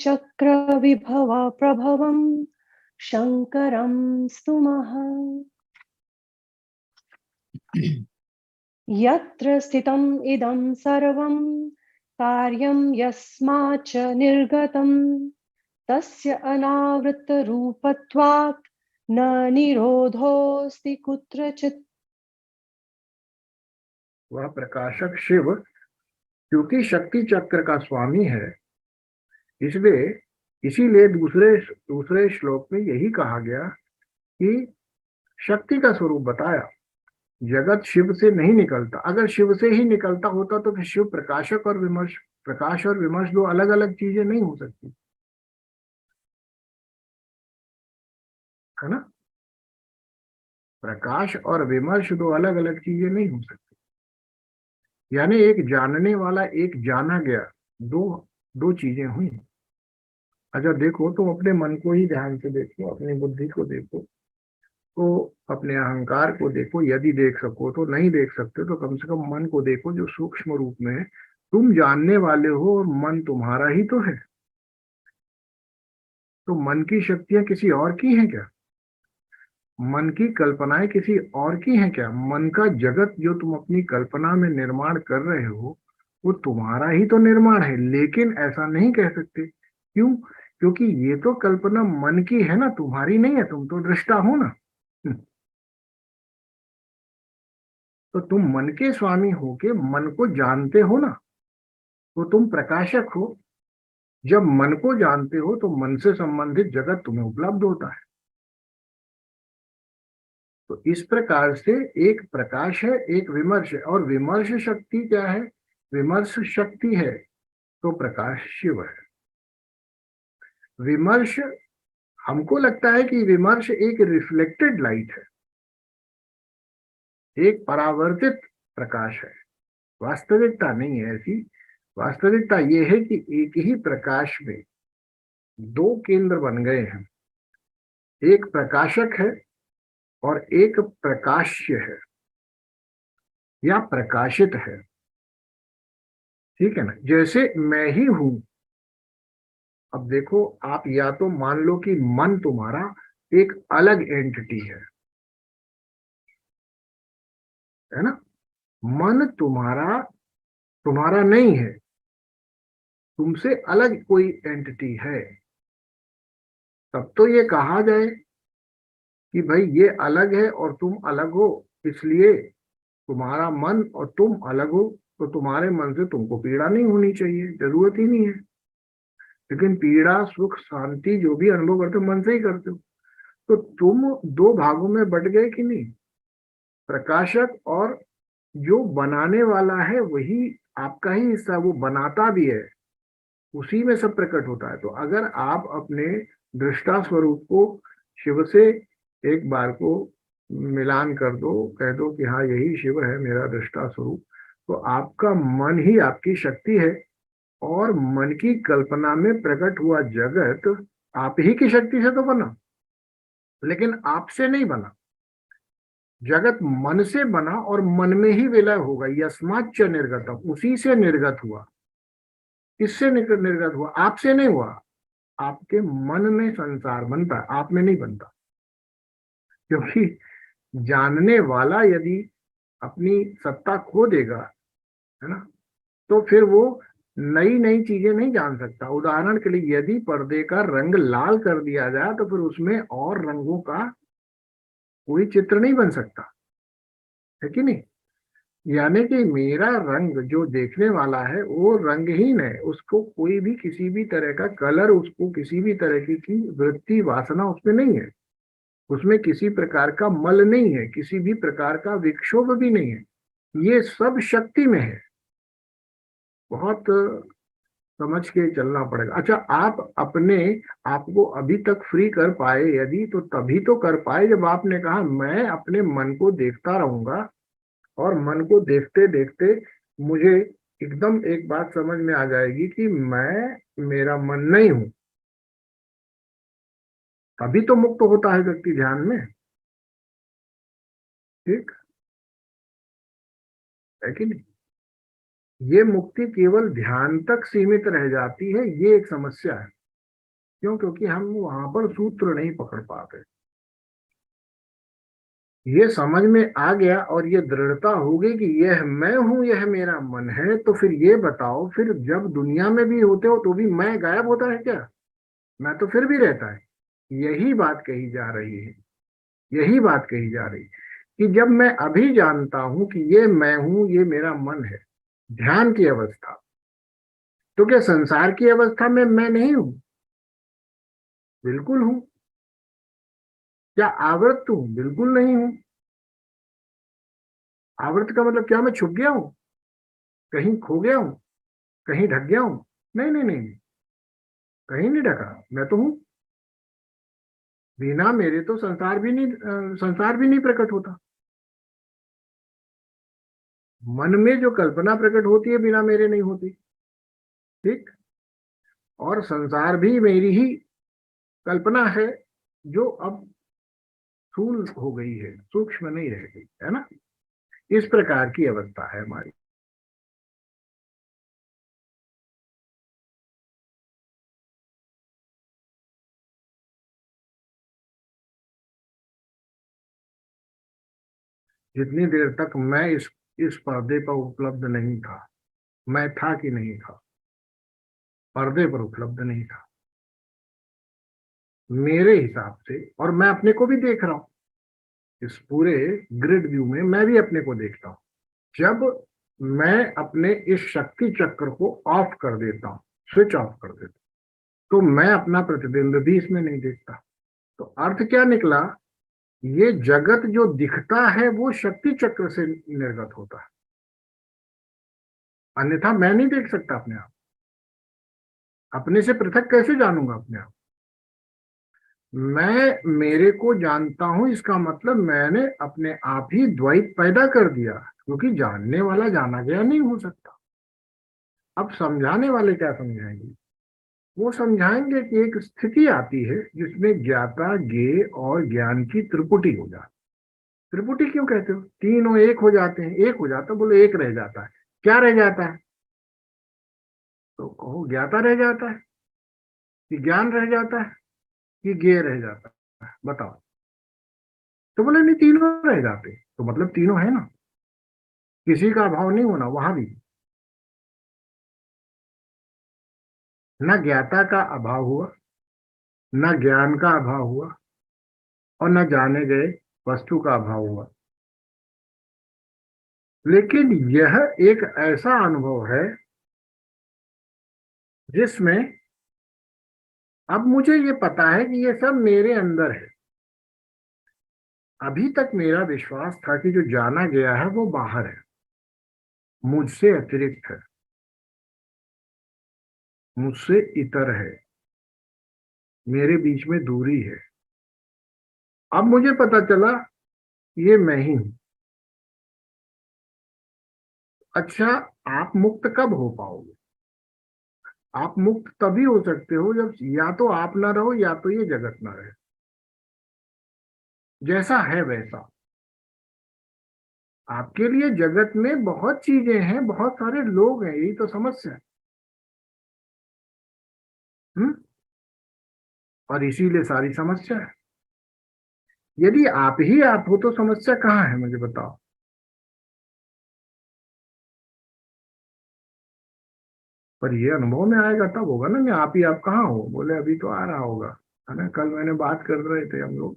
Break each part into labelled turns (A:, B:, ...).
A: चक्रविभव प्रभवं शङ्करं स्तुमः। यत्र स्थितम् इदं सर्वं कार्यं यस्माच्च निर्गतं तस्य अनावृतरूपत्वात् न निरोधोऽस्ति कुत्रचित्।
B: वह प्रकाशक शिव क्योंकि शक्ति चक्र का स्वामी है, इसीलिए दूसरे श्लोक में यही कहा गया कि शक्ति का स्वरूप बताया। जगत शिव से नहीं निकलता। अगर शिव से ही निकलता होता तो फिर शिव प्रकाश और विमर्श दो अलग अलग चीजें नहीं हो सकती, है ना। प्रकाश और विमर्श दो अलग अलग चीजें नहीं हो सकती। यानी एक जानने वाला, एक जाना गया, दो चीजें हुई। अच्छा देखो, तुम अपने मन को ही ध्यान से देखो, अपनी बुद्धि को देखो, तो अपने अहंकार को देखो। यदि देख सको तो, नहीं देख सकते तो कम से कम मन को देखो जो सूक्ष्म रूप में है। तुम जानने वाले हो और मन तुम्हारा ही तो है। तो मन की शक्तियां किसी और की हैं क्या? मन की कल्पनाएं किसी और की हैं क्या? मन का जगत जो तुम अपनी कल्पना में निर्माण कर रहे हो वो तुम्हारा ही तो निर्माण है। लेकिन ऐसा नहीं कह सकते। क्यों? क्योंकि ये तो कल्पना मन की है ना, तुम्हारी नहीं है। तुम तो दृष्टा हो ना। तो तुम मन के स्वामी होके मन को जानते हो ना, तो तुम प्रकाशक हो। जब मन को जानते हो तो मन से संबंधित जगत तुम्हें उपलब्ध होता है। तो इस प्रकार से एक प्रकाश है, एक विमर्श है। और विमर्श शक्ति क्या है? विमर्श शक्ति है तो प्रकाश शिव है। विमर्श, हमको लगता है कि विमर्श एक रिफ्लेक्टेड लाइट है, एक परावर्तित प्रकाश है। वास्तविकता नहीं है ऐसी। वास्तविकता ये है कि एक ही प्रकाश में दो केंद्र बन गए हैं। एक प्रकाशक है और एक प्रकाश्य है या प्रकाशित है। ठीक है ना। जैसे मैं ही हूं। अब देखो, आप या तो मान लो कि मन तुम्हारा एक अलग एंटिटी है ना। मन तुम्हारा तुम्हारा नहीं है, तुमसे अलग कोई एंटिटी है। तब तो ये कहा जाए कि भाई ये अलग है और तुम अलग हो, इसलिए तुम्हारा मन और तुम अलग हो। तो तुम्हारे मन से तुमको पीड़ा नहीं होनी चाहिए, जरूरत ही नहीं है। लेकिन पीड़ा सुख शांति जो भी अनुभव करते हो मन से ही करते हो। तो तुम दो भागों में बट गए कि नहीं। प्रकाशक और जो बनाने वाला है वही आपका ही हिस्सा, वो बनाता भी है, उसी में सब प्रकट होता है। तो अगर आप अपने दृष्टा स्वरूप को शिव से एक बार को मिलान कर दो, कह दो कि हाँ यही शिव है मेरा दृष्टा स्वरूप, तो आपका मन ही आपकी शक्ति है। और मन की कल्पना में प्रकट हुआ जगत आप ही की शक्ति से तो बना, लेकिन आपसे नहीं बना। जगत मन से बना और मन में ही विलय होगा। यस्माच्च निर्गतम, उसी से निर्गत हुआ। किससे निर्गत हुआ? आपसे नहीं हुआ। आपके मन में संसार बनता है, आप में नहीं बनता। क्योंकि जानने वाला यदि अपनी सत्ता खो देगा, है ना, तो फिर वो नई नई चीजें नहीं जान सकता। उदाहरण के लिए, यदि पर्दे का रंग लाल कर दिया जाए तो फिर उसमें और रंगों का कोई चित्र नहीं बन सकता, है कि नहीं। यानी कि मेरा रंग जो देखने वाला है वो रंगहीन है। उसको कोई भी किसी भी तरह का कलर, उसको किसी भी तरह की वृत्ति वासना उसमें नहीं है। उसमें किसी प्रकार का मल नहीं है, किसी भी प्रकार का विक्षोभ भी नहीं है। ये सब शक्ति में है। बहुत समझ के चलना पड़ेगा। अच्छा, आप अपने आप को अभी तक फ्री कर पाए यदि, तो तभी तो कर पाए जब आपने कहा मैं अपने मन को देखता रहूंगा और मन को देखते देखते मुझे एकदम एक बात समझ में आ जाएगी कि मैं मेरा मन नहीं हूं। तभी तो मुक्त होता है व्यक्ति ध्यान में। ठीक है कि नहीं। ये मुक्ति केवल ध्यान तक सीमित रह जाती है, ये एक समस्या है। क्यों? क्योंकि हम वहां पर सूत्र नहीं पकड़ पाते। ये समझ में आ गया और ये दृढ़ता होगी कि यह मैं हूं, यह मेरा मन है, तो फिर ये बताओ, फिर जब दुनिया में भी होते हो तो भी मैं गायब होता है क्या? मैं तो फिर भी रहता है। यही बात कही जा रही है, यही बात कही जा रही है कि जब मैं अभी जानता हूं कि ये मैं हूं, ये मेरा मन है, ध्यान की अवस्था, तो क्या संसार की अवस्था में मैं नहीं हूं? बिल्कुल हूं। क्या आवृत हूं? बिल्कुल नहीं हूं। आवृत का मतलब क्या मैं छुप गया हूं, कहीं खो गया हूं, कहीं ढक गया हूं? नहीं नहीं नहीं, कहीं नहीं ढका, मैं तो हूं। बिना मेरे तो संसार भी नहीं प्रकट होता। मन में जो कल्पना प्रकट होती है बिना मेरे नहीं होती। ठीक। और संसार भी मेरी ही कल्पना है, जो अब स्थूल हो गई है, सूक्ष्म नहीं रह गई है ना। इस प्रकार की अवस्था है हमारी। जितनी देर तक मैं इस पर्दे पर उपलब्ध नहीं था, मैं था कि नहीं था, पर्दे पर उपलब्ध नहीं था मेरे हिसाब से। और मैं अपने को भी देख रहा हूं, इस पूरे ग्रिड व्यू में मैं भी अपने को देखता हूं। जब मैं अपने इस शक्ति चक्र को ऑफ कर देता हूं, स्विच ऑफ कर देता हूं, तो मैं अपना प्रतिबिंब भी इसमें नहीं देखता। तो अर्थ क्या निकला? ये जगत जो दिखता है वो शक्ति चक्र से निर्गत होता है, अन्यथा मैं नहीं देख सकता अपने आप। अपने से पृथक कैसे जानूंगा अपने आप? मैं मेरे को जानता हूं, इसका मतलब मैंने अपने आप ही द्वैत पैदा कर दिया, क्योंकि जानने वाला जाना गया नहीं हो सकता। अब समझाने वाले क्या समझाएंगे? वो समझाएंगे कि एक स्थिति आती है जिसमें ज्ञाता ज्ञेय और ज्ञान की त्रिपुटी हो जाती है। त्रिपुटी क्यों कहते हो? तीनों एक हो जाते हैं। एक हो जाता, बोलो एक रह जाता है। क्या रह जाता है? तो कहो ज्ञाता रह जाता है, कि ज्ञान रह जाता है, कि ज्ञेय रह जाता है? बताओ। तो बोले नहीं, तीनों रह जाते हैं। तो मतलब तीनों है ना, किसी का अभाव नहीं होना वहां भी। न ज्ञाता का अभाव हुआ, न ज्ञान का अभाव हुआ, और न जाने गए वस्तु का अभाव हुआ। लेकिन यह एक ऐसा अनुभव है जिसमें अब मुझे ये पता है कि ये सब मेरे अंदर है। अभी तक मेरा विश्वास था कि जो जाना गया है वो बाहर है, मुझसे अतिरिक्त है, मुझसे इतर है, मेरे बीच में दूरी है। अब मुझे पता चला ये मैं ही हूं। अच्छा, आप मुक्त कब हो पाओगे? आप मुक्त तभी हो सकते हो जब या तो आप ना रहो या तो ये जगत ना रहे। जैसा है वैसा। आपके लिए जगत में बहुत चीजें हैं, बहुत सारे लोग हैं, यही तो समस्या है। हम्म। और इसीलिए सारी समस्या है। यदि आप ही आप हो तो समस्या कहाँ है, मुझे बताओ। पर ये अनुभव में आएगा तब होगा ना, मैं आप ही आप कहाँ हो? बोले अभी तो आ रहा होगा, है ना। कल मैंने बात कर रहे थे हम लोग,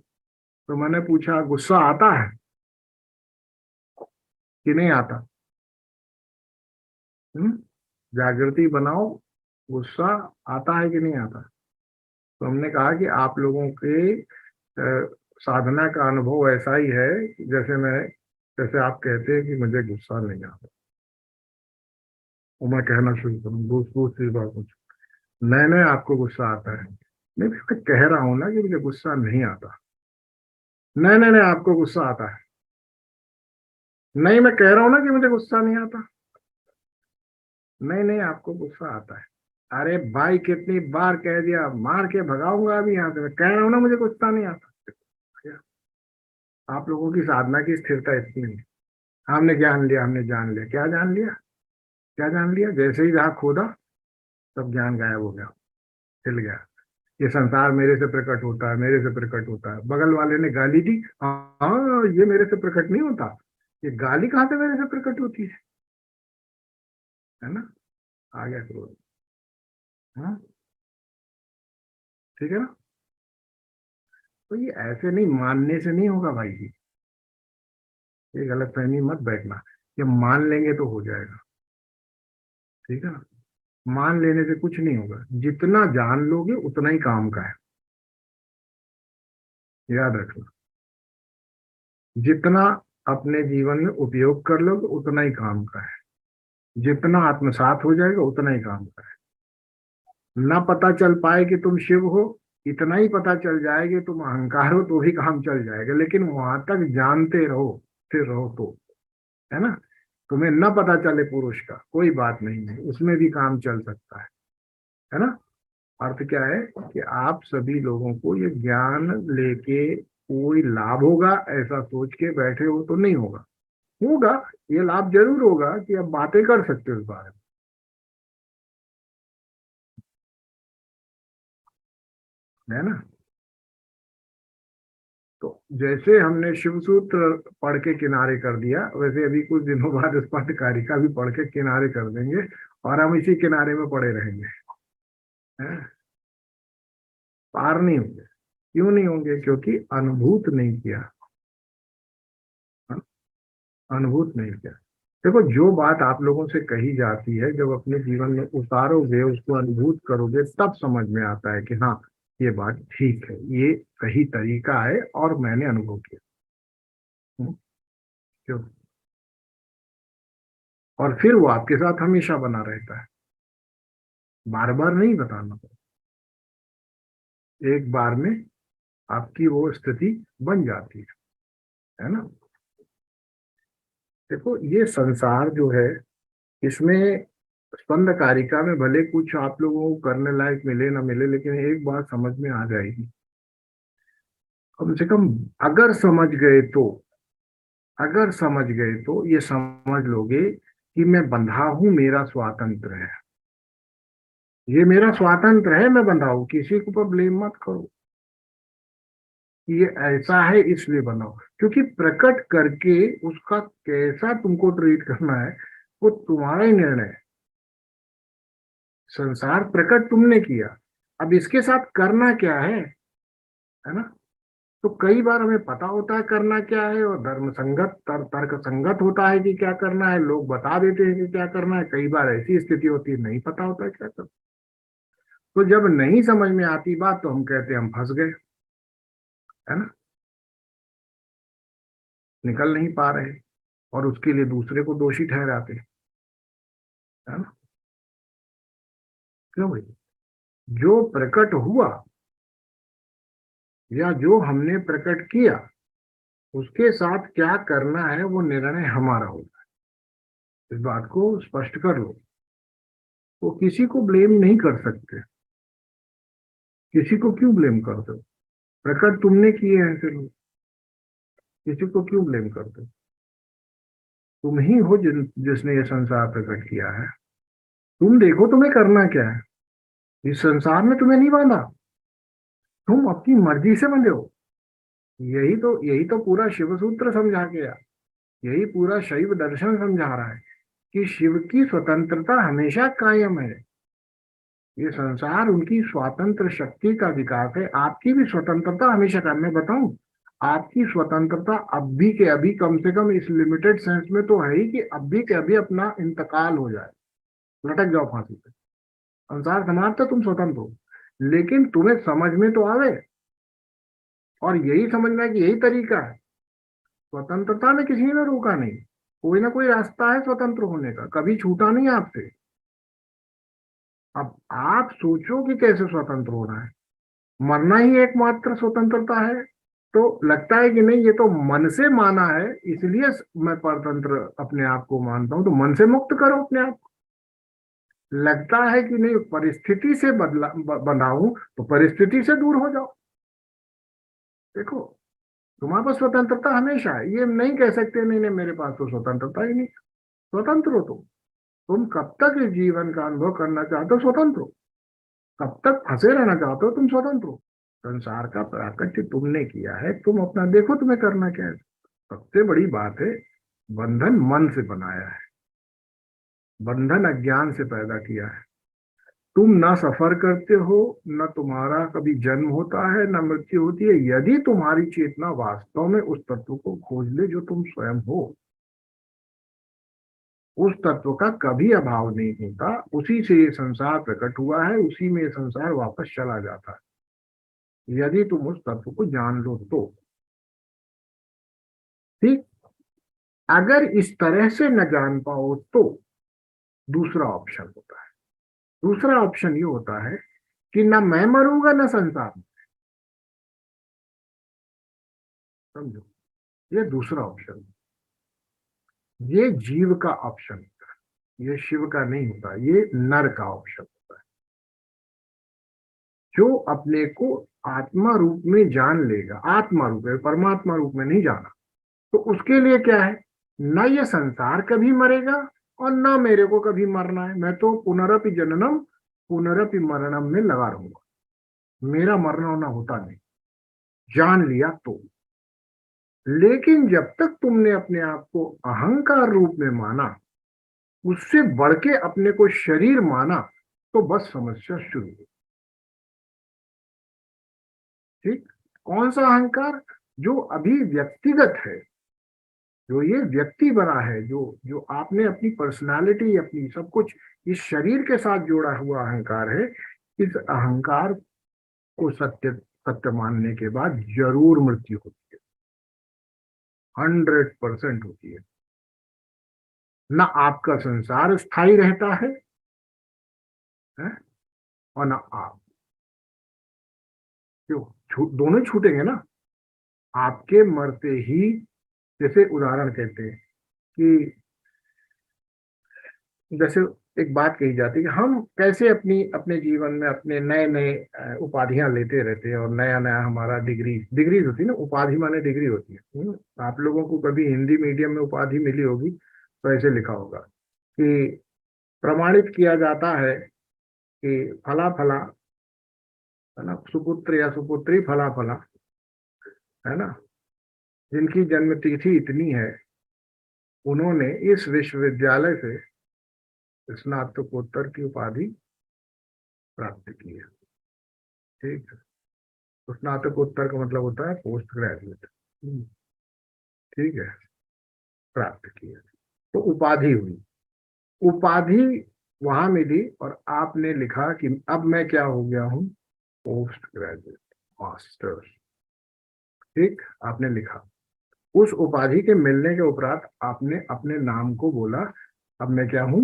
B: तो मैंने पूछा गुस्सा आता है कि नहीं आता? हम्म। जागृति बनाओ, गुस्सा आता है कि नहीं आता? तो हमने कहा कि आप लोगों के साधना का अनुभव ऐसा ही है कि जैसे आप कहते हैं कि मुझे गुस्सा नहीं आता, वो मैं कहना शुरू करूँ दूसरी बार कुछ, नहीं नहीं आपको गुस्सा आता है। नहीं, मैं कह रहा हूं ना कि मुझे गुस्सा नहीं आता। नहीं नहीं नहीं आपको गुस्सा आता है। नहीं, मैं कह रहा हूं ना कि मुझे गुस्सा नहीं आता। नहीं नहीं आपको गुस्सा आता है। अरे भाई, कितनी बार कह दिया, मार के भगाऊंगा अभी यहाँ से। मैं कह रहा हूं ना मुझे गुस्सा नहीं आता। आप लोगों की साधना की स्थिरता इतनी है। हमने ज्ञान लिया, हमने जान लिया। क्या जान लिया? क्या जान लिया? जैसे ही जहाँ खोदा, सब ज्ञान गायब हो गया, हिल गया। ये संसार मेरे से प्रकट होता है, मेरे से प्रकट होता है। बगल वाले ने गाली दी, हाँ ये मेरे से प्रकट नहीं होता। ये गाली कहाँ से मेरे से प्रकट होती है ना। आ गया क्रोध। हाँ, ठीक है ना। तो ये ऐसे नहीं, मानने से नहीं होगा भाई जी, ये गलत फहमी मत बैठना। ये मान लेंगे तो हो जाएगा, ठीक है ना। मान लेने से कुछ नहीं होगा, जितना जान लोगे उतना ही काम का है, याद रखना। जितना अपने जीवन में उपयोग कर लोगे उतना ही काम का है, जितना आत्मसात हो जाएगा उतना ही काम का है। ना पता चल पाए कि तुम शिव हो, इतना ही पता चल जाए कि तुम अहंकार हो तो भी काम चल जाएगा, लेकिन वहां तक जानते रहो, फिर रहो तो, है ना। तुम्हें न पता चले पुरुष का कोई बात नहीं है, उसमें भी काम चल सकता है ना। अर्थ क्या है कि आप सभी लोगों को ये ज्ञान लेके कोई लाभ होगा ऐसा सोच के बैठे हो तो नहीं होगा। होगा, ये लाभ जरूर होगा कि आप बातें कर सकते हो इस बारे में, है ना। तो जैसे हमने शिव सूत्र पढ़ के किनारे कर दिया, वैसे अभी कुछ दिनों बाद स्पष्टकारिका भी पढ़ के किनारे कर देंगे, और हम इसी किनारे में पड़े रहेंगे, हैं? पार नहीं होंगे। क्यों नहीं होंगे? क्योंकि अनुभूत नहीं किया, हाँ? अनुभूत नहीं किया। देखो, जो बात आप लोगों से कही जाती है जब अपने जीवन में उतारोगे, उसको अनुभूत करोगे, तब समझ में आता है कि हाँ ये बात ठीक है, ये सही तरीका है और मैंने अनुभव किया। हम्म, क्यों? और फिर वो आपके साथ हमेशा बना रहता है, बार बार नहीं बताना पड़ता, एक बार में आपकी वो स्थिति बन जाती है ना। देखो, ये संसार जो है, इसमें स्पंद कारिका में भले कुछ आप लोगों को करने लायक मिले ना मिले, लेकिन एक बात समझ में आ जाएगी, कम से कम। अगर समझ गए तो, अगर समझ गए तो ये समझ लोगे कि मैं बंधा हूं, मेरा स्वातंत्र है, ये मेरा स्वातंत्र है, मैं बंधा हूं, किसी के ऊपर ब्लेम मत करो कि ये ऐसा है इसलिए बंधा हूं। क्योंकि प्रकट करके उसका कैसा तुमको ट्रीट करना है वो तुम्हारा ही निर्णय है। संसार प्रकट तुमने किया, अब इसके साथ करना क्या है ना। तो कई बार हमें पता होता है करना क्या है, और धर्म संगत तर्क संगत होता है कि क्या करना है, लोग बता देते हैं कि क्या करना है। कई बार ऐसी स्थिति होती है नहीं पता होता है क्या करना। तो जब नहीं समझ में आती बात तो हम कहते हैं हम फंस गए, है ना, निकल नहीं पा रहे, और उसके लिए दूसरे को दोषी ठहराते हैं, है ना। क्यों भाई? जो प्रकट हुआ या जो हमने प्रकट किया, उसके साथ क्या करना है वो निर्णय हमारा होगा। इस बात को स्पष्ट कर लो। वो किसी को ब्लेम नहीं कर सकते। किसी को क्यों ब्लेम करते हो? प्रकट तुमने किए हैं, फिर किसी को क्यों ब्लेम करते हो? तुम ही हो जिसने ये संसार प्रकट किया है। तुम देखो तुम्हें करना क्या है। इस संसार में तुम्हें नहीं बांधा, तुम अपनी मर्जी से बंधे हो। यही तो पूरा शिव सूत्र समझा गया, यही पूरा शैव दर्शन समझा रहा है कि शिव की स्वतंत्रता हमेशा कायम है। ये संसार उनकी स्वतंत्र शक्ति का विकास है। आपकी भी स्वतंत्रता हमेशा का, मैं बताऊं, आपकी स्वतंत्रता अब भी के अभी, कम से कम इस लिमिटेड सेंस में तो है ही कि अब भी के अभी अपना इंतकाल हो जाए, लटक जाओ फांसी पे, संसार समाप्त, तुम स्वतंत्र हो। लेकिन तुम्हें समझ में तो आवे, और यही समझना है कि यही तरीका है। स्वतंत्रता में किसी ने रोका नहीं, कोई ना कोई रास्ता है स्वतंत्र होने का, कभी छूटा नहीं आपसे। अब आप सोचो कि कैसे स्वतंत्र होना है। मरना ही एकमात्र स्वतंत्रता है? तो लगता है कि नहीं, ये तो मन से माना है, इसलिए मैं परतंत्र अपने आप को मानता हूं, तो मन से मुक्त करो अपने आप को। लगता है कि नहीं, परिस्थिति से बंधा हूं, तो परिस्थिति से दूर हो जाओ। देखो, तुम्हारे पास स्वतंत्रता हमेशा है, ये नहीं कह सकते नहीं नहीं मेरे पास तो स्वतंत्रता ही नहीं। स्वतंत्र हो तुम कब तक इस जीवन का अनुभव करना चाहते हो, स्वतंत्र हो। तब तक फंसे रहना चाहते हो, तुम स्वतंत्र हो। संसार का प्राकट्य तुमने किया है, तुम अपना देखो तुम्हें करना क्या है। सबसे बड़ी बात है, बंधन मन से बनाया है, बंधन अज्ञान से पैदा किया है। तुम ना सफर करते हो, न तुम्हारा कभी जन्म होता है, न मृत्यु होती है, यदि तुम्हारी चेतना वास्तव में उस तत्व को खोज ले जो तुम स्वयं हो। उस तत्व का कभी अभाव नहीं होता, उसी से ये संसार प्रकट हुआ है, उसी में ये संसार वापस चला जाता है, यदि तुम उस तत्व को जान लो तो। ठीक। अगर इस तरह से न जान पाओ तो दूसरा ऑप्शन होता है। दूसरा ऑप्शन ये होता है कि ना मैं मरूंगा ना संसार। समझो, ये दूसरा ऑप्शन, ये जीव का ऑप्शन होता है, ये शिव का नहीं होता, ये नर का ऑप्शन होता है। जो अपने को आत्मा रूप में जान लेगा, आत्मा रूप में, परमात्मा रूप में नहीं जाना, तो उसके लिए क्या है, ना ये संसार कभी मरेगा और ना मेरे को कभी मरना है। मैं तो पुनरपि जननम पुनरपि मरणम में लगा रहूंगा, मेरा मरना होना होता नहीं, जान लिया तो। लेकिन जब तक तुमने अपने आप को अहंकार रूप में माना, उससे बढ़ के अपने को शरीर माना, तो बस समस्या शुरू हुई। ठीक। कौन सा अहंकार? जो अभी व्यक्तिगत है, जो ये व्यक्ति बना है, जो जो आपने अपनी पर्सनालिटी, अपनी सब कुछ इस शरीर के साथ जोड़ा हुआ अहंकार है। इस अहंकार को सत्य सत्य मानने के बाद जरूर मृत्यु होती है, 100% होती है। ना आपका संसार स्थायी रहता है? और ना आप। क्यों? दोनों छूटेंगे ना। आपके मरते ही, जैसे उदाहरण कहते हैं कि, जैसे एक बात कही जाती है कि हम कैसे अपनी अपने जीवन में अपने नए नए उपाधियां लेते रहते हैं, और नया नया हमारा डिग्री होती है ना, उपाधि माने डिग्री होती है। आप लोगों को कभी हिंदी मीडियम में उपाधि मिली होगी तो ऐसे लिखा होगा कि प्रमाणित किया जाता है कि फला फला, है ना, सुपुत्र या सुपुत्री फला फला, है ना, जिनकी जन्म तिथि इतनी है, उन्होंने इस विश्वविद्यालय से स्नातकोत्तर की उपाधि प्राप्त की है। ठीक है। तो स्नातकोत्तर का मतलब होता है पोस्ट ग्रेजुएट। ठीक है, प्राप्त की है, तो उपाधि हुई। उपाधि वहां मिली और आपने लिखा कि अब मैं क्या हो गया हूं, पोस्ट ग्रेजुएट, मास्टर्स। ठीक, आपने लिखा। उस उपाधि के मिलने के उपरांत आपने अपने नाम को बोला, अब मैं क्या हूं,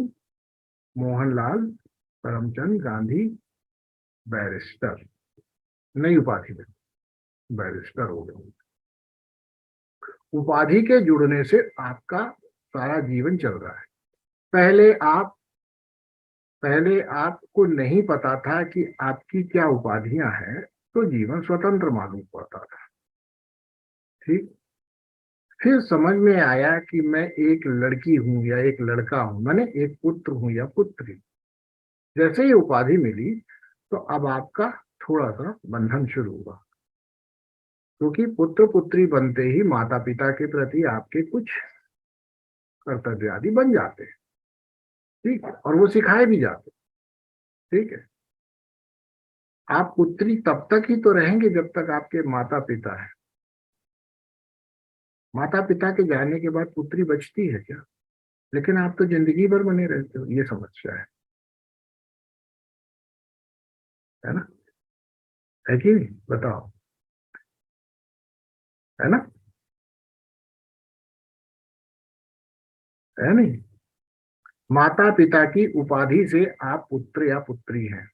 B: मोहनलाल करमचंद गांधी बैरिस्टर। नई उपाधि में बैरिस्टर हो गया। उपाधि के जुड़ने से आपका सारा जीवन चल रहा है। पहले आप पहले आपको नहीं पता था कि आपकी क्या उपाधियां हैं, तो जीवन स्वतंत्र मालूम पड़ता था। ठीक। फिर समझ में आया कि मैं एक लड़की हूं या एक लड़का हूं, मैंने एक पुत्र हूं या पुत्री। जैसे ही उपाधि मिली, तो अब आपका थोड़ा सा बंधन शुरू हुआ, क्योंकि पुत्र पुत्री बनते ही माता पिता के प्रति आपके कुछ कर्तव्य आदि बन जाते हैं। ठीक है, और वो सिखाए भी जाते हैं। ठीक है। आप पुत्री तब तक ही तो रहेंगे जब तक आपके माता पिता है। माता पिता के जाने के बाद पुत्री बचती है क्या? लेकिन आप तो जिंदगी भर बने रहते हो, ये समस्या है ना? है कि नहीं, बताओ। है ना? है नहीं? माता पिता की उपाधि से आप पुत्र या पुत्री हैं,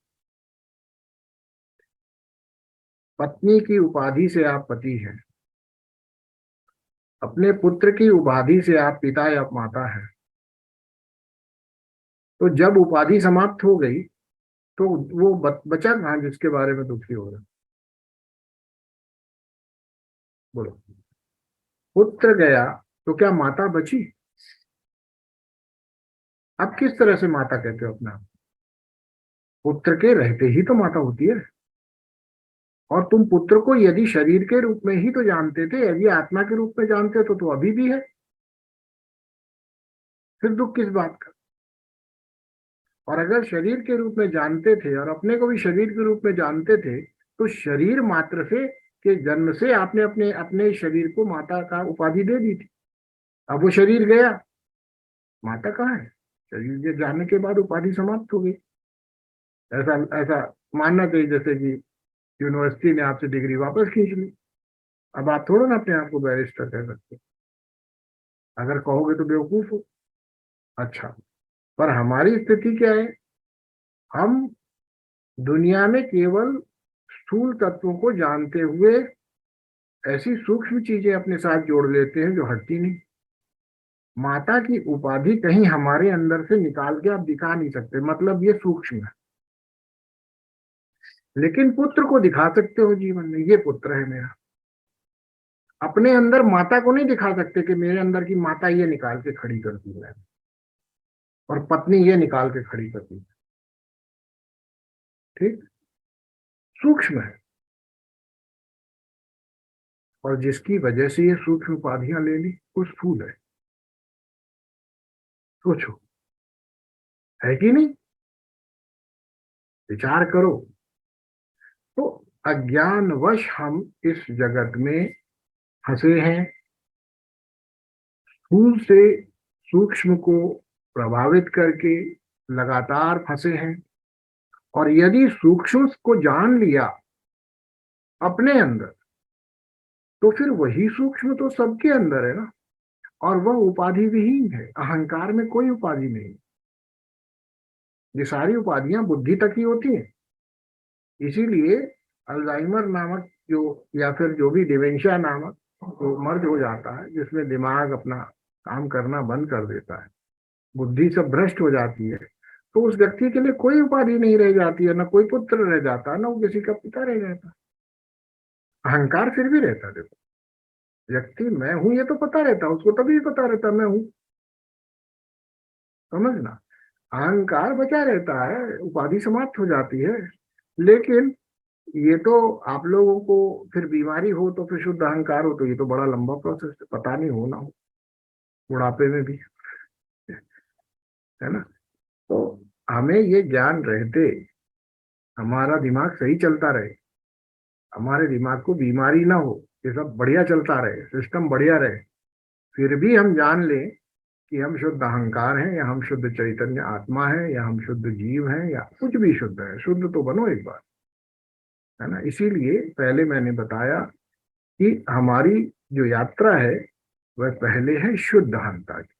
B: पत्नी की उपाधि से आप पति हैं, अपने पुत्र की उपाधि से आप पिता या माता हैं। तो जब उपाधि समाप्त हो गई, तो वो बचा कहाँ जिसके बारे में दुखी हो रहे? बोलो। पुत्र गया तो क्या माता बची? अब किस तरह से माता कहते हो अपना? पुत्र के रहते ही तो माता होती है। और तुम पुत्र को यदि शरीर के रूप में ही तो जानते थे, यदि आत्मा के रूप में जानते तो अभी भी है, फिर दुख किस बात का। और अगर शरीर के रूप में जानते थे और अपने को भी शरीर के रूप में जानते थे, तो शरीर मात्र से के जन्म से आपने अपने अपने शरीर को माता का उपाधि दे दी थी। अब वो शरीर गया, माता कहाँ है? शरीर के जाने के बाद उपाधि समाप्त हो गई। ऐसा ऐसा मानना चाहिए जैसे कि यूनिवर्सिटी ने आपसे डिग्री वापस खींच ली। अब आप थोड़ा ना अपने आप को बैरिस्टर कह सकते, अगर कहोगे तो बेवकूफ हो। अच्छा, पर हमारी स्थिति क्या है? हम दुनिया में केवल स्थूल तत्वों को जानते हुए ऐसी सूक्ष्म चीजें अपने साथ जोड़ लेते हैं जो हटती नहीं। माता की उपाधि कहीं हमारे अंदर से निकाल के आप दिखा नहीं सकते, मतलब ये सूक्ष्म है। लेकिन पुत्र को दिखा सकते हो जीवन में, ये पुत्र है मेरा। अपने अंदर माता को नहीं दिखा सकते कि मेरे अंदर की माता ये निकाल के खड़ी कर दी है और पत्नी ये निकाल के खड़ी कर दी। ठीक, सूक्ष्म है। और जिसकी वजह से ये सूक्ष्म उपाधियां ले ली, वो स्थूल है। सोचो, है कि नहीं? विचार करो। तो अज्ञानवश हम इस जगत में फंसे हैं, स्थूल से सूक्ष्म को प्रभावित करके लगातार फंसे हैं। और यदि सूक्ष्म को जान लिया अपने अंदर, तो फिर वही सूक्ष्म तो सबके अंदर है ना। और वह उपाधि विहीन है, अहंकार में कोई उपाधि नहीं। ये सारी उपाधियां बुद्धि तक ही होती हैं। इसीलिए अल्जाइमर नामक जो, या फिर जो भी डिमेंशिया नामक जो मर्ज हो जाता है, जिसमें दिमाग अपना काम करना बंद कर देता है, बुद्धि सब भ्रष्ट हो जाती है, तो उस व्यक्ति के लिए कोई उपाधि नहीं रह जाती है, ना कोई पुत्र रह जाता, ना वो किसी का पिता रह जाता। अहंकार फिर भी रहता। देखो, व्यक्ति मैं हूं ये तो पता रहता, उसको तभी पता रहता मैं हूं, समझना। अहंकार बचा रहता है, उपाधि समाप्त हो जाती है। लेकिन ये तो आप लोगों को फिर बीमारी हो तो फिर शुद्ध अहंकार हो, तो ये तो बड़ा लंबा प्रोसेस है, पता नहीं हो ना हो, बुढ़ापे में भी, है ना। तो हमें ये ज्ञान रहते, हमारा दिमाग सही चलता रहे, हमारे दिमाग को बीमारी ना हो, ये सब बढ़िया चलता रहे, सिस्टम बढ़िया रहे, फिर भी हम जान लें कि हम शुद्ध अहंकार हैं, या हम शुद्ध चैतन्य आत्मा है, या हम शुद्ध जीव हैं, या कुछ भी शुद्ध है। शुद्ध तो बनो एक बार, है ना। इसीलिए पहले मैंने बताया कि हमारी जो यात्रा है वह पहले है शुद्ध अहंता की।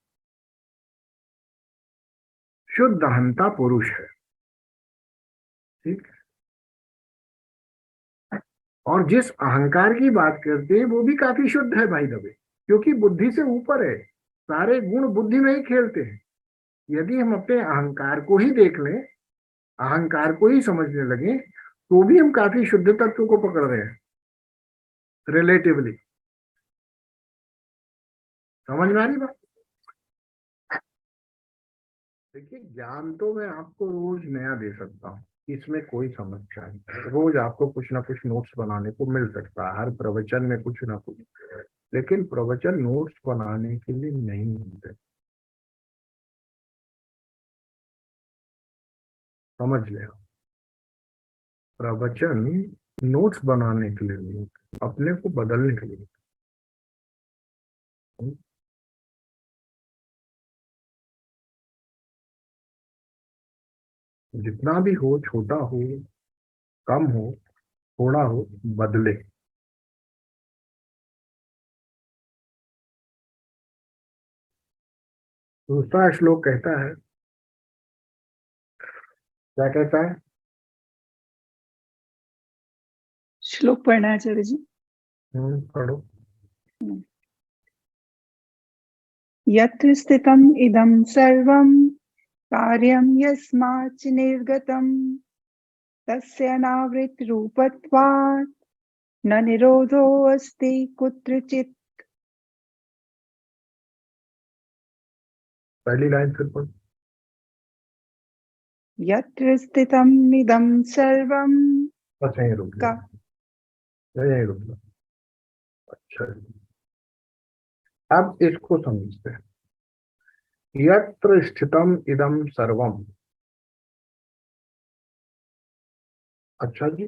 B: शुद्ध अहंता पुरुष है, ठीक। और जिस अहंकार की बात करते हैं वो भी काफी शुद्ध है भाई दबे, क्योंकि बुद्धि से ऊपर है। सारे गुण बुद्धि में ही खेलते हैं। यदि हम अपने अहंकार को ही देख लें, अहंकार को ही समझने लगे, तो भी हम काफी शुद्ध तत्व को पकड़ रहे हैं रिलेटिवली। समझ में आ रही बात? देखिए, ज्ञान तो मैं आपको रोज नया दे सकता हूँ, इसमें कोई समस्या नहीं। रोज आपको कुछ ना कुछ नोट्स बनाने को मिल सकता है, हर प्रवचन में कुछ ना कुछ। लेकिन प्रवचन नोट्स बनाने के लिए नहीं मिलते, समझ ले। प्रवचन नोट्स बनाने के लिए नहीं, अपने को बदलने के लिए। जितना भी हो, छोटा हो, कम हो, थोड़ा हो, बदले। दूसरा श्लोक कहता है, क्या कहता है?
C: श्लोक पढ़ना है आचार्य जी।
B: पढ़ो।
C: यत्र स्थितम् इदं सर्वं कार्यं यस्माच् निर्गतं तस्य अनावृत्तिरूपत्वात् न निरोधोऽस्ति कुत्रचित्।
B: पहली लाइन फिर पढ़ो।
C: यत्र स्थितम् इदं सर्वं
B: बस यहीं रुक
C: का
B: जाओ, यहीं रुक जाओ। अच्छा जी। अब इसको समझते हैं। यत्र स्थितम इदम सर्वम। अच्छा जी,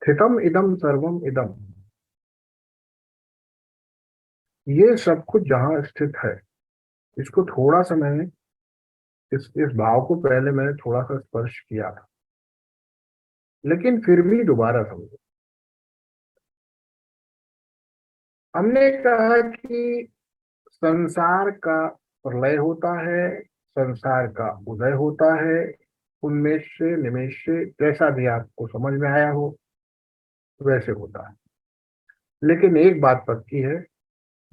B: स्थितम इदम सर्वम इदम, ये सब कुछ जहां स्थित है, इसको थोड़ा सा मैंने इस भाव को पहले मैंने थोड़ा सा स्पर्श किया था, लेकिन फिर भी दोबारा समझो। हमने कहा कि संसार का प्रलय होता है, संसार का उदय होता है, उन्मेष से निमेष से, जैसा भी आपको समझ में आया हो वैसे होता है। लेकिन एक बात पक्की है,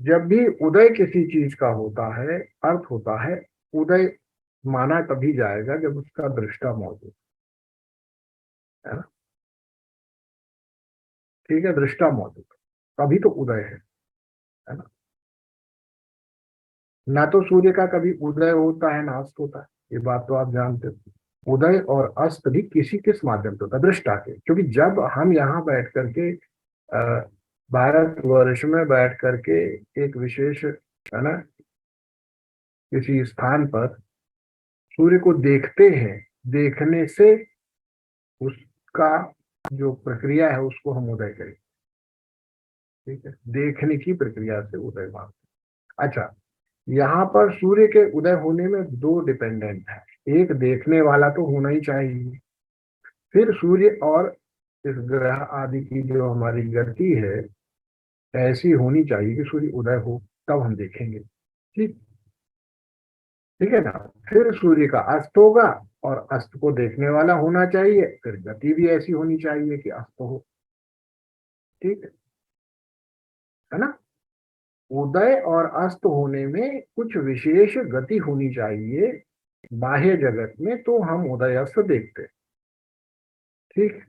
B: जब भी उदय किसी चीज का होता है, अर्थ होता है उदय माना तभी जाएगा जब उसका दृष्टा मौजूद है ना। ठीक है, दृष्टा मौजूद तभी तो उदय है ना। ना तो सूर्य का कभी उदय होता है ना अस्त होता है, ये बात तो आप जानते हो। उदय और अस्त भी किसी किस माध्यम से होता है, दृष्टा के। क्योंकि जब हम यहाँ बैठ करके भारतवर्ष में बैठ करके एक विशेष है ना किसी स्थान पर सूर्य को देखते हैं, देखने से उसका जो प्रक्रिया है उसको हम उदय करें। ठीक है, देखने की प्रक्रिया से उदय मानते। अच्छा, यहाँ पर सूर्य के उदय होने में दो डिपेंडेंट है, एक देखने वाला तो होना ही चाहिए, फिर सूर्य और इस ग्रह आदि की जो हमारी गति है ऐसी होनी चाहिए कि सूर्य उदय हो तब हम देखेंगे। ठीक, ठीक है ना। फिर सूर्य का अस्त होगा और अस्त को देखने वाला होना चाहिए, फिर गति भी ऐसी होनी चाहिए कि अस्त हो। ठीक है ना। उदय और अस्त होने में कुछ विशेष गति होनी चाहिए बाह्य जगत में, तो हम उदय अस्त देखते हैं। ठीक।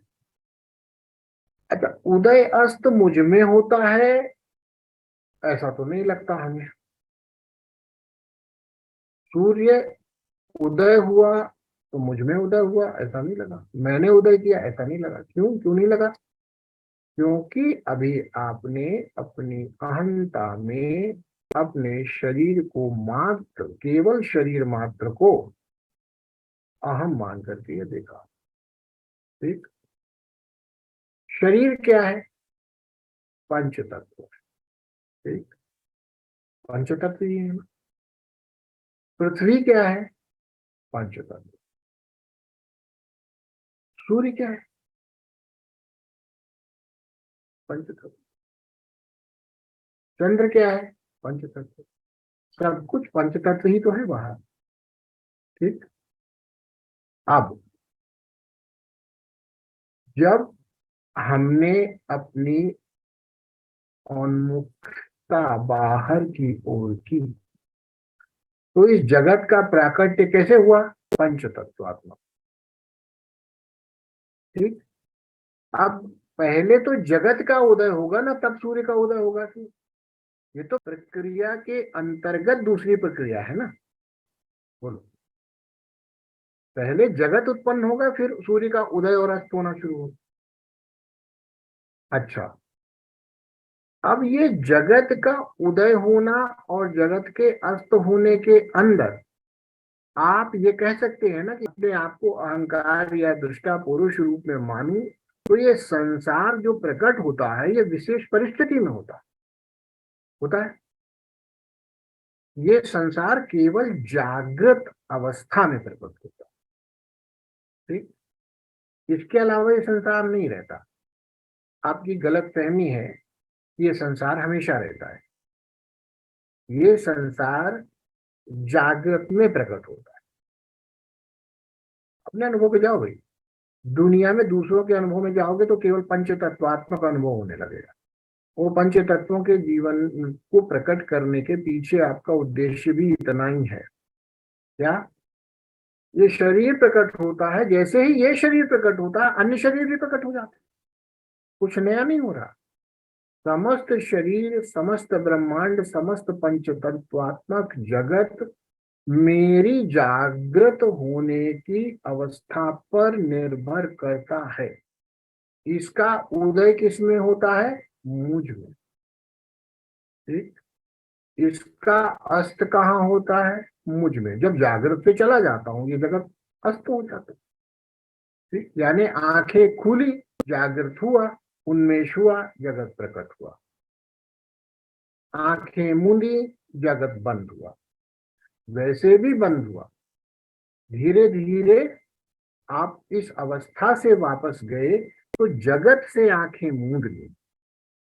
B: अच्छा, उदय अस्त मुझ में होता है ऐसा तो नहीं लगता हमें। सूर्य उदय हुआ तो मुझ में उदय हुआ ऐसा नहीं लगा, मैंने उदय किया ऐसा नहीं लगा। क्यों क्यों नहीं लगा? क्योंकि अभी आपने अपनी अहंता में अपने शरीर को मात्र, केवल शरीर मात्र को अहम मान करके ये देखा। ठीक। शरीर क्या है? पंच तत्व। ठीक, पंच तत्व ही है ना। पृथ्वी क्या है? पंच तत्व। सूर्य क्या है? पंच तत्व। चंद्र क्या है? पंच तत्व। सब कुछ पंच तत्व ही तो है बाहर। ठीक। अब जब हमने अपनी उन्मुखता बाहर की ओर की, तो इस जगत का प्राकट्य कैसे हुआ? पंच तत्वात्मक। ठीक। अब पहले तो जगत का उदय होगा ना, तब सूर्य का उदय होगा कि? ये तो प्रक्रिया के अंतर्गत दूसरी प्रक्रिया है ना। बोलो, पहले जगत उत्पन्न होगा फिर सूर्य का उदय और अस्त होना शुरू होगा। अच्छा, अब ये जगत का उदय होना और जगत के अस्त होने के अंदर आप ये कह सकते हैं ना कि अपने आप को अहंकार या दृष्टा पुरुष रूप में मानूं, तो ये संसार जो प्रकट होता है ये विशेष परिस्थिति में होता है। ये संसार केवल जागृत अवस्था में प्रकट होता है। ठीक, इसके अलावा ये संसार नहीं रहता। आपकी गलत फहमी है कि ये संसार हमेशा रहता है। ये संसार जागृत में प्रकट होता है। अपने अनुभव पे जाओ भाई, दुनिया में दूसरों के अनुभव में जाओगे तो केवल पंच तत्वात्मक अनुभव होने लगेगा। वो पंच तत्वों के जीवन को प्रकट करने के पीछे आपका उद्देश्य भी इतना ही है। क्या? ये शरीर प्रकट होता है, जैसे ही ये शरीर प्रकट होता है अन्य शरीर भी प्रकट हो जाते हैं। कुछ नया नहीं हो रहा। समस्त शरीर, समस्त ब्रह्मांड, समस्त पंच तत्वात्मक जगत मेरी जागृत होने की अवस्था पर निर्भर करता है। इसका उदय किसमें होता है? मुझ में। ठीक, इसका अस्त कहाँ होता है? मुझ में। जब जागृत पे चला जाता हूँ ये जगत अस्त हो जाता है। ठीक, यानी आंखें खुली, जागृत हुआ, उन्मेष हुआ, जगत प्रकट हुआ। आंखें मूंदी, जगत बंद हुआ। वैसे भी बंद हुआ। धीरे धीरे आप इस अवस्था से वापस गए तो जगत से आंखें मूंद ली,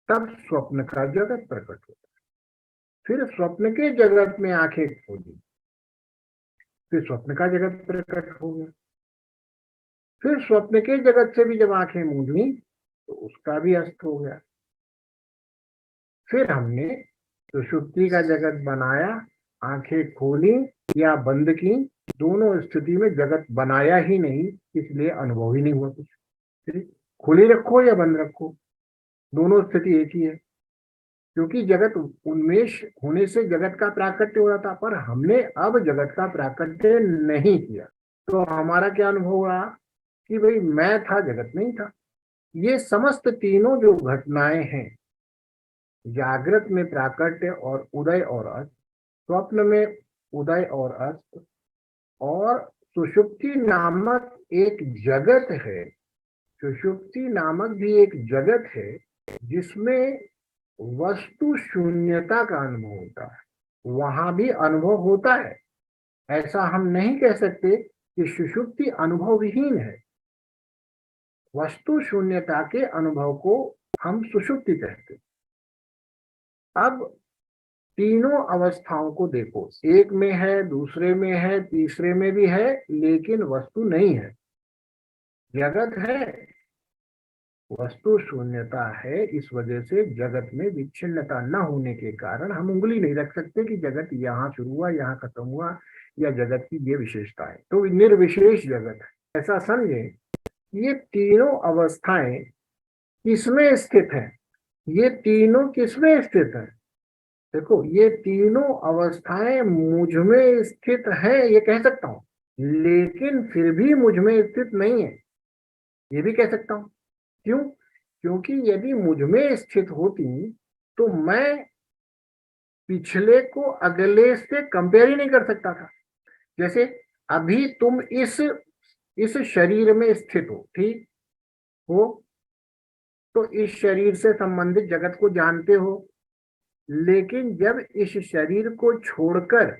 B: तब स्वप्न का जगत प्रकट होता। फिर स्वप्न के जगत में आंखें खोली, फिर स्वप्न का जगत प्रकट हो गया। फिर स्वप्न के जगत से भी जब आंखें मूंद ली तो उसका भी अस्त हो गया। फिर हमने सुषुप्ति का जगत बनाया, आंखें खोली या बंद की, दोनों स्थिति में जगत बनाया ही नहीं, इसलिए अनुभव ही नहीं हुआ कुछ। ठीक? खुली रखो या बंद रखो, दोनों स्थिति एक ही है। क्योंकि जगत उन्मेष होने से जगत का प्राकट्य हो रहा था, पर हमने अब जगत का प्राकट्य नहीं किया, तो हमारा क्या अनुभव हुआ कि भाई मैं था, जगत नहीं था। ये समस्त तीनों जो घटनाएं हैं, जागृत में प्राकट्य और उदय और अस्त, स्वप्न में उदय और अस्त, और सुषुप्ति नामक एक जगत है, सुषुप्ति नामक भी एक जगत है जिसमें वस्तु शून्यता का अनुभव होता है। वहां भी अनुभव होता है, ऐसा हम नहीं कह सकते कि सुषुप्ति अनुभव विहीन है। वस्तु शून्यता के अनुभव को हम सुषुप्ति कहते हैं। अब तीनों अवस्थाओं को देखो, एक में है, दूसरे में है, तीसरे में भी है, लेकिन वस्तु नहीं है। जगत है, वस्तु शून्यता है। इस वजह से जगत में विच्छिन्नता न होने के कारण हम उंगली नहीं रख सकते कि जगत यहाँ शुरू हुआ, यहाँ खत्म हुआ, या जगत की ये विशेषता है। तो निर्विशेष जगत है। ऐसा समझे, ये तीनों अवस्थाएं किसमें स्थित है? ये तीनों किसमें स्थित है? देखो, ये तीनों अवस्थाएं मुझ में स्थित है, ये कह सकता हूं, लेकिन फिर भी मुझ में स्थित नहीं है, ये भी कह सकता हूं। क्यों? क्योंकि यदि मुझ में स्थित होती तो मैं पिछले को अगले से कंपेयर ही नहीं कर सकता था। जैसे अभी तुम इस शरीर में स्थित हो, ठीक हो, तो इस शरीर से संबंधित जगत को जानते हो, लेकिन जब इस शरीर को छोड़कर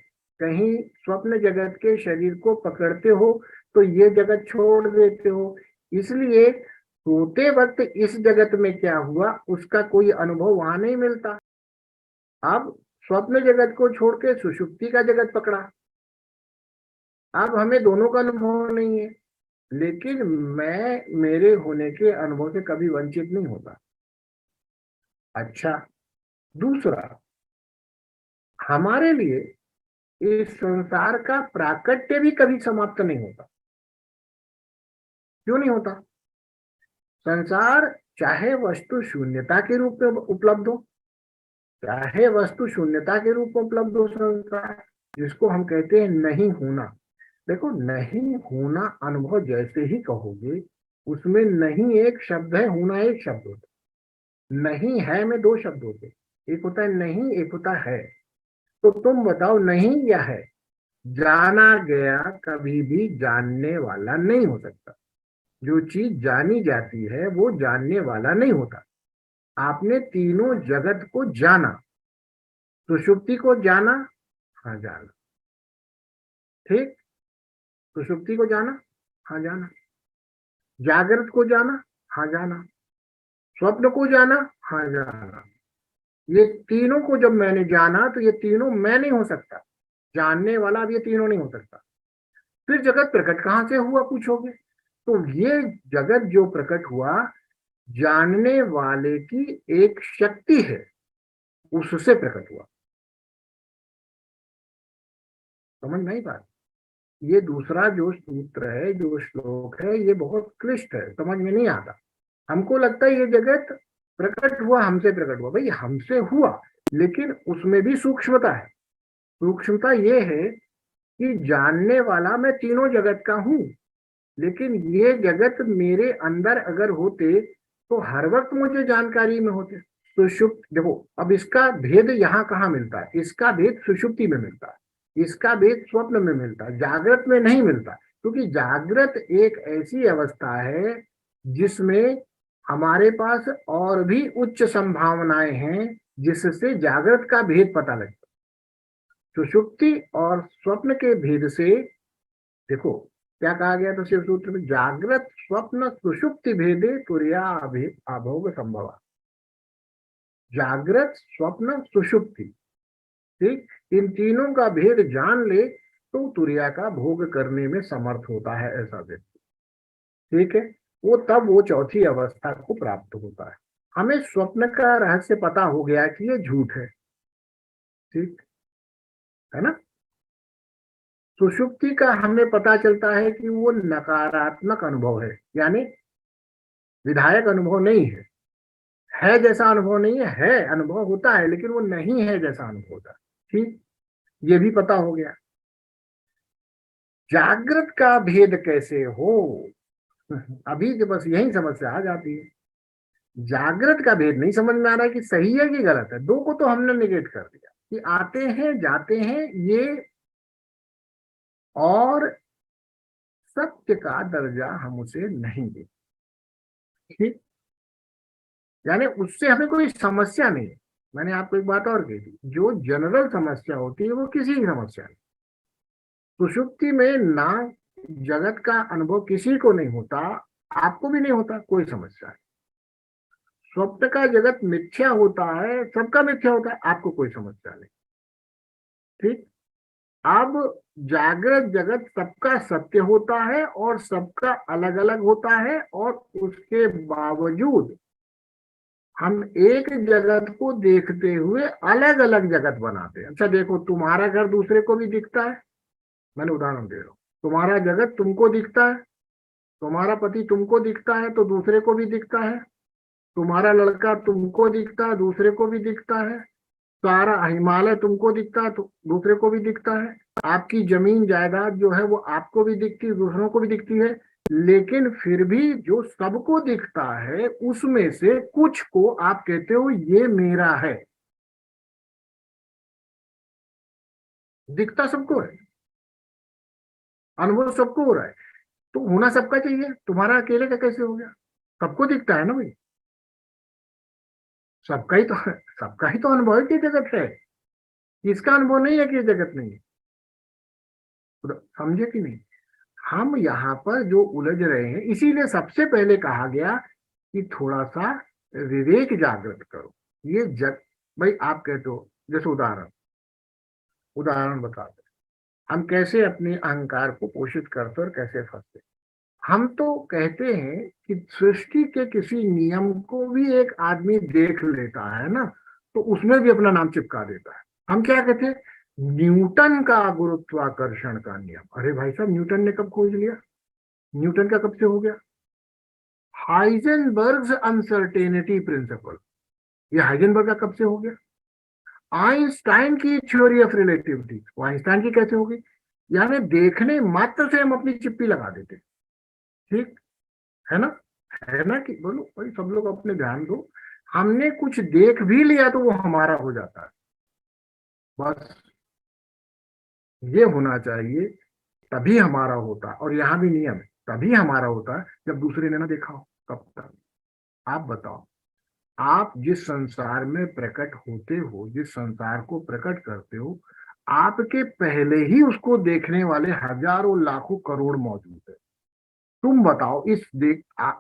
B: कहीं स्वप्न जगत के शरीर को पकड़ते हो तो ये जगत छोड़ देते हो। इसलिए सोते वक्त इस जगत में क्या हुआ उसका कोई अनुभव वहां नहीं मिलता। अब स्वप्न जगत को छोड़ के सुषुप्ति का जगत पकड़ा, अब हमें दोनों का अनुभव नहीं है, लेकिन मैं मेरे होने के अनुभव से कभी वंचित नहीं होता। अच्छा, दूसरा, हमारे लिए इस संसार का प्राकट्य भी कभी समाप्त नहीं होता। क्यों नहीं होता? संसार चाहे वस्तु शून्यता के रूप में उपलब्ध हो, चाहे वस्तु शून्यता के रूप में उपलब्ध हो, संसार जिसको हम कहते हैं नहीं होना। देखो, नहीं होना अनुभव जैसे ही कहोगे, उसमें नहीं एक शब्द है, होना एक शब्द होता है। नहीं है में दो शब्द होते, एक होता है नहीं, एक होता है। तो तुम बताओ, नहीं या है? जाना गया कभी भी जानने वाला नहीं हो सकता। जो चीज जानी जाती है वो जानने वाला नहीं होता। आपने तीनों जगत को जाना, सुषुप्ति को जाना, हाँ जाना, ठीक, सुषुप्ति को जाना, हाँ जाना, जागृत को जाना, हाँ जाना, स्वप्न को जाना, हाँ जाना। ये तीनों को जब मैंने जाना तो ये तीनों मैं नहीं हो सकता, जानने वाला अब ये तीनों नहीं हो सकता। फिर जगत प्रकट कहां से हुआ पूछोगे, तो ये जगत जो प्रकट हुआ जानने वाले की एक शक्ति है, उससे प्रकट हुआ। समझ नहीं बात? ये दूसरा जो सूत्र है, जो श्लोक है, ये बहुत क्लिष्ट है, समझ में नहीं आता। हमको लगता है ये जगत प्रकट हुआ, हमसे प्रकट हुआ। भाई हमसे हुआ, लेकिन उसमें भी सूक्ष्मता है। सूक्ष्मता ये है कि जानने वाला मैं तीनों जगत का हूं, लेकिन ये जगत मेरे अंदर अगर होते तो हर वक्त मुझे जानकारी में होते। सुषुप्त देखो, अब इसका भेद यहाँ कहाँ मिलता है? इसका भेद सुषुप्ति में मिलता है, इसका भेद स्वप्न में मिलता है, जागृत में नहीं मिलता। क्योंकि जागृत एक ऐसी अवस्था है जिसमें हमारे पास और भी उच्च संभावनाएं हैं, जिससे जागृत का भेद पता लगता है। सुषुप्ति और स्वप्न के भेद से देखो क्या कहा गया था शिव सूत्र में, जागृत स्वप्न सुषुप्ति भेदे तुर्या अभोग संभव। जागृत स्वप्न सुषुप्ति, ठीक, इन तीनों का भेद जान ले तो तुर्या का भोग करने में समर्थ होता है ऐसा व्यक्ति, ठीक है। वो तब वो चौथी अवस्था को प्राप्त होता है। हमें स्वप्न का रहस्य पता हो गया कि ये झूठ है, ठीक है ना। सुषुप्ति का हमें पता चलता है कि वो नकारात्मक अनुभव है, यानी विधायक अनुभव नहीं है, है जैसा अनुभव नहीं है अनुभव होता है लेकिन वो नहीं है जैसा अनुभव होता है, ठीक, ये भी पता हो गया। जागृत का भेद कैसे हो, अभी जो बस यही समस्या आ जाती है। जागृत का भेद नहीं समझ में आ रहा है कि सही है कि गलत है। दो को तो हमने निगेट कर दिया कि आते हैं जाते हैं ये, और सत्य का दर्जा हम उसे नहीं देते, ठीक, यानी उससे हमें कोई समस्या नहीं है। मैंने आपको एक बात और कही थी, जो जनरल समस्या होती है वो किसी की समस्या नहीं। सुषुप्ति में ना जगत का अनुभव किसी को नहीं होता, आपको भी नहीं होता, कोई समस्या नहीं। स्वप्न का जगत मिथ्या होता है, सबका मिथ्या होता है, आपको कोई समस्या नहीं, ठीक। अब जागृत जगत सबका सत्य होता है और सबका अलग अलग होता है, और उसके बावजूद हम एक जगत को देखते हुए अलग अलग जगत बनाते हैं। अच्छा देखो, तुम्हारा घर दूसरे को भी दिखता है, मैंने उदाहरण दे रहा हूं, तुम्हारा जगत तुमको दिखता है, तुम्हारा पति तुमको दिखता है तो दूसरे को भी दिखता है, तुम्हारा लड़का तुमको दिखता है दूसरे को भी दिखता है, सारा हिमालय तुमको दिखता है तो दूसरे को भी दिखता है, आपकी जमीन जायदाद जो है वो आपको भी दिखती है दूसरों को भी दिखती है। लेकिन फिर भी जो सबको दिखता है उसमें से कुछ को आप कहते हो ये मेरा है। दिखता सबको है, अनुभव सबको हो रहा है, तो होना सबका चाहिए, तुम्हारा अकेले का कैसे हो गया? सबको दिखता है ना भाई, सबका ही तो अनुभव की जगत है, इसका अनुभव नहीं है कि ये जगत नहीं है। तो समझे कि नहीं? हम यहाँ पर जो उलझ रहे हैं, इसीलिए सबसे पहले कहा गया कि थोड़ा सा विवेक जागृत करो। ये जग भाई आप कहते हो, जैसे उदाहरण बताते हम कैसे अपने अहंकार को पोषित करते और कैसे फंसते। हम तो कहते हैं कि सृष्टि के किसी नियम को भी एक आदमी देख लेता है ना, तो उसमें भी अपना नाम चिपका देता है। हम क्या कहते हैं, न्यूटन का गुरुत्वाकर्षण का नियम। अरे भाई साहब, न्यूटन ने कब खोज लिया? न्यूटन का कब से हो गया? हाइजेनबर्ग्स अनसर्टेनिटी प्रिंसिपल, ये हाइजेनबर्ग का कब से हो गया? आइंस्टाइन की थ्योरी ऑफ रिलेटिविटी, वो आइंस्टाइन की कैसे होगी? यानी देखने मात्र से हम अपनी चिप्पी लगा देते, ठीक है ना? है ना? कि बोलो भाई, सब लोग अपने ध्यान दो, हमने कुछ देख भी लिया तो वो हमारा हो जाता है। बस ये होना चाहिए, तभी हमारा होता है। और यहाँ भी नियम है, तभी हमारा होता है जब दूसरे ने ना देखा हो। कब तक? आप बताओ, आप जिस संसार में प्रकट होते हो, जिस संसार को प्रकट करते हो, आपके पहले ही उसको देखने वाले हजारों लाखों करोड़ मौजूद है। तुम बताओ, इस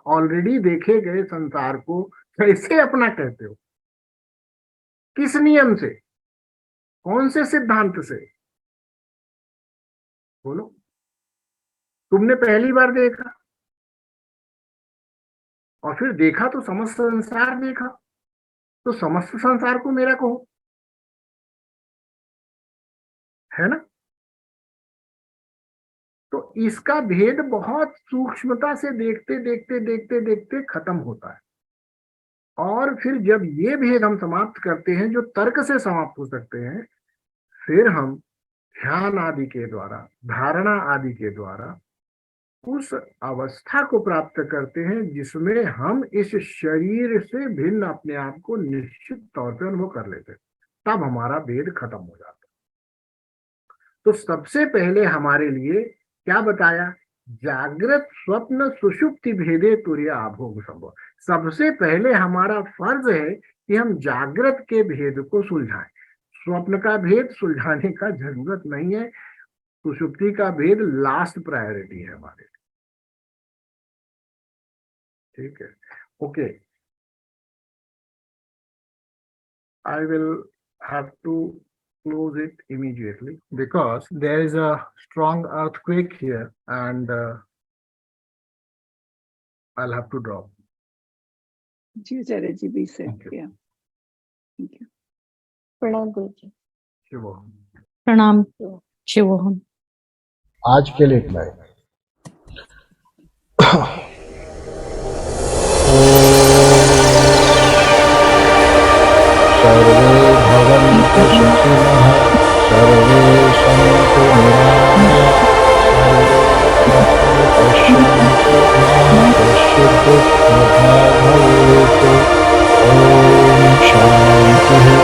B: ऑलरेडी देखे गए संसार को कैसे अपना कहते हो? किस नियम से? कौन से सिद्धांत से? बोलो। तुमने पहली बार देखा और फिर देखा तो समस्त संसार देखा, तो समस्त संसार को मेरा कहो, है ना? तो इसका भेद बहुत सूक्ष्मता से देखते देखते देखते देखते खत्म होता है। और फिर जब ये भेद हम समाप्त करते हैं जो तर्क से समाप्त हो सकते हैं, फिर हम ध्यान आदि के द्वारा, धारणा आदि के द्वारा उस अवस्था को प्राप्त करते हैं जिसमें हम इस शरीर से भिन्न अपने आप को निश्चित तौर पे अनुभव कर लेते हैं। तब हमारा भेद खत्म हो जाता है। तो सबसे पहले हमारे लिए क्या बताया? जागृत स्वप्न सुषुप्ति भेदे तुर्य आभोग संभव। सबसे पहले हमारा फर्ज है कि हम जागृत के भेद को सुलझाएं। स्वप्न का भेद सुलझाने का जरूरत नहीं है। सुषुप्ति का भेद लास्ट प्रायोरिटी है हमारे। ठीक है, okay. I will have to close it immediately because there is a strong earthquake here and I'll have to drop.
C: जी आचार्य जी, भी से
B: Thank you.
C: yeah. Thank you.
A: प्रणाम गुरुजी।
B: शिवोहम।
D: प्रणाम शिवोहम।
E: आज के लिए इतना ही। सर्वे भवन्तु सुखिनः, सर्वे सन्तु निरामयाः, सर्वे पश्यन्तु मा कश्चित् दुःखभाग् भवेत्। ॐ शान्तिः।